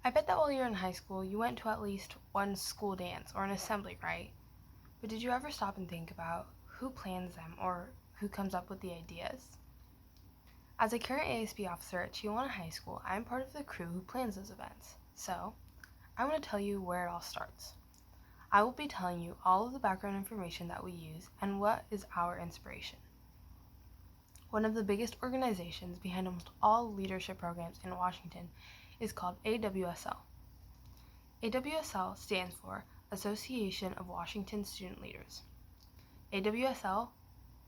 I bet that while you were in high school, you went to at least one school dance or an assembly, right? But did you ever stop and think about who plans them or who comes up with the ideas? As a current ASB officer at Chihuahua High School, I am part of the crew who plans those events. So, I want to tell you where it all starts. I will be telling you all of the background information that we use and what is our inspiration. One of the biggest organizations behind almost all leadership programs in Washington is called AWSL. AWSL stands for Association of Washington Student Leaders. AWSL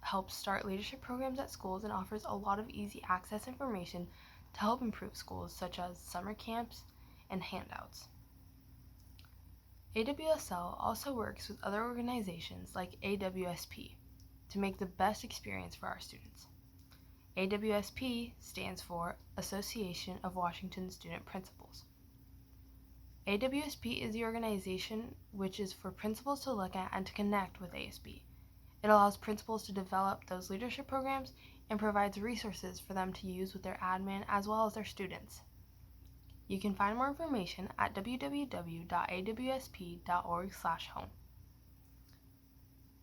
helps start leadership programs at schools and offers a lot of easy access information to help improve schools, such as summer camps and handouts. AWSL also works with other organizations like AWSP to make the best experience for our students. AWSP stands for Association of Washington Student Principals. AWSP is the organization which is for principals to look at and to connect with ASB. It allows principals to develop those leadership programs and provides resources for them to use with their admin as well as their students. You can find more information at www.awsp.org/home.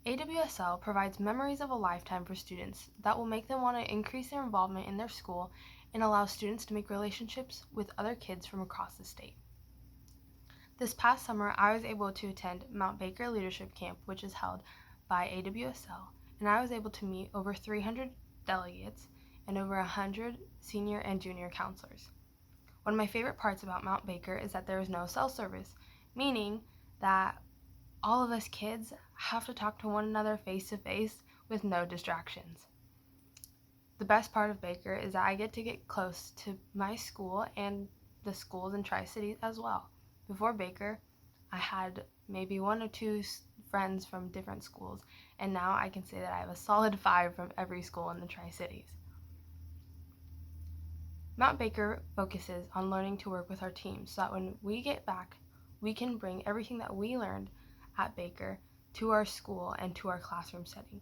AWSL provides memories of a lifetime for students that will make them want to increase their involvement in their school and allow students to make relationships with other kids from across the state. This past summer, I was able to attend Mount Baker Leadership Camp, which is held by AWSL, and I was able to meet over 300 delegates and over 100 senior and junior counselors. One of my favorite parts about Mount Baker is that there is no cell service, meaning that all of us kids have to talk to one another face to face with no distractions. The best part of Baker is that I get to get close to my school and the schools in Tri-Cities as well. Before Baker, I had maybe one or two friends from different schools, and now I can say that I have a solid 5 from every school in the Tri-Cities. Mount Baker focuses on learning to work with our team so that when we get back, we can bring everything that we learned at Baker to our school and to our classroom setting.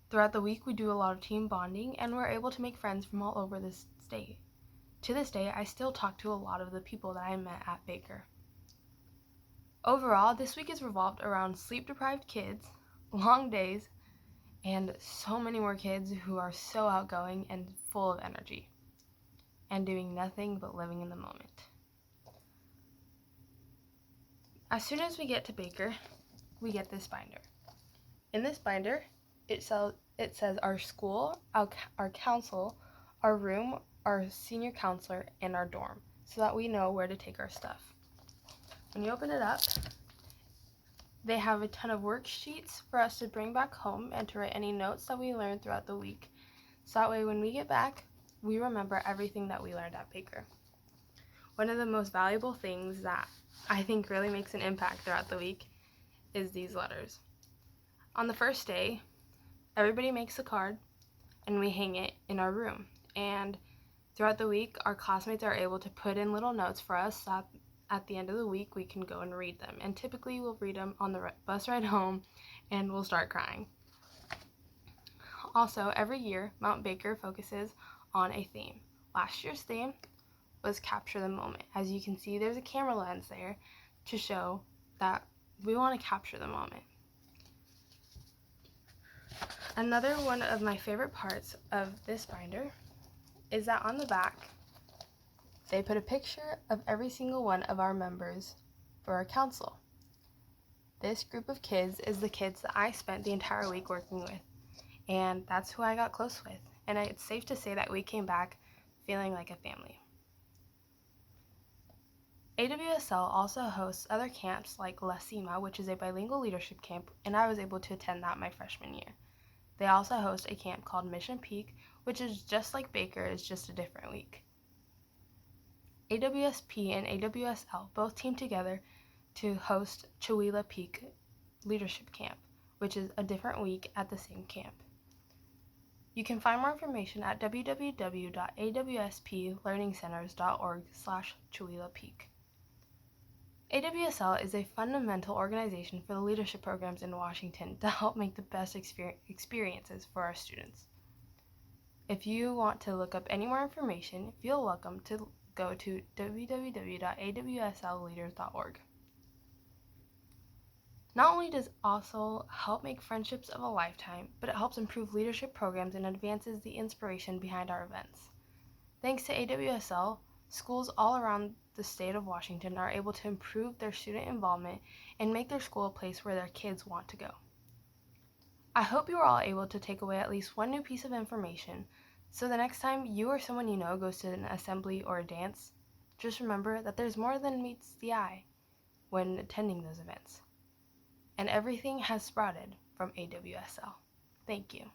Throughout the week, we do a lot of team bonding, and we're able to make friends from all over this state. To this day, I still talk to a lot of the people that I met at Baker. Overall, this week is revolved around sleep-deprived kids, long days, and so many more kids who are so outgoing and full of energy, and doing nothing but living in the moment. As soon as we get to Baker, we get this binder. In this binder, it says our school, our council, our room, our senior counselor, and our dorm, so that we know where to take our stuff. When you open it up, they have a ton of worksheets for us to bring back home and to write any notes that we learned throughout the week. So that way when we get back, we remember everything that we learned at Baker. One of the most valuable things that I think really makes an impact throughout the week is these letters. On the first day, everybody makes a card and we hang it in our room. And throughout the week, our classmates are able to put in little notes for us so that at the end of the week, we can go and read them. And typically, we'll read them on the bus ride home and we'll start crying. Also, every year, Mount Baker focuses on a theme. Last year's theme was Capture the Moment. As you can see, there's a camera lens there to show that we want to capture the moment. Another one of my favorite parts of this binder is that on the back, they put a picture of every single one of our members for our council. This group of kids is the kids that I spent the entire week working with, and that's who I got close with. And it's safe to say that we came back feeling like a family. AWSL also hosts other camps like La Cima, which is a bilingual leadership camp, and I was able to attend that my freshman year. They also host a camp called Mission Peak, which is just like Baker, it's just a different week. AWSP and AWSL both team together to host Chihuahua Peak Leadership Camp, which is a different week at the same camp. You can find more information at www.awsplearningcenters.org/Chihuahua Peak. AWSL is a fundamental organization for the leadership programs in Washington to help make the best experiences for our students. If you want to look up any more information, feel welcome to go to www.awslleaders.org. Not only does ASL help make friendships of a lifetime, but it helps improve leadership programs and advances the inspiration behind our events. Thanks to AWSL, schools all around the state of Washington are able to improve their student involvement and make their school a place where their kids want to go. I hope you are all able to take away at least one new piece of information, so the next time you or someone you know goes to an assembly or a dance, just remember that there's more than meets the eye when attending those events. And everything has sprouted from AWSL. Thank you.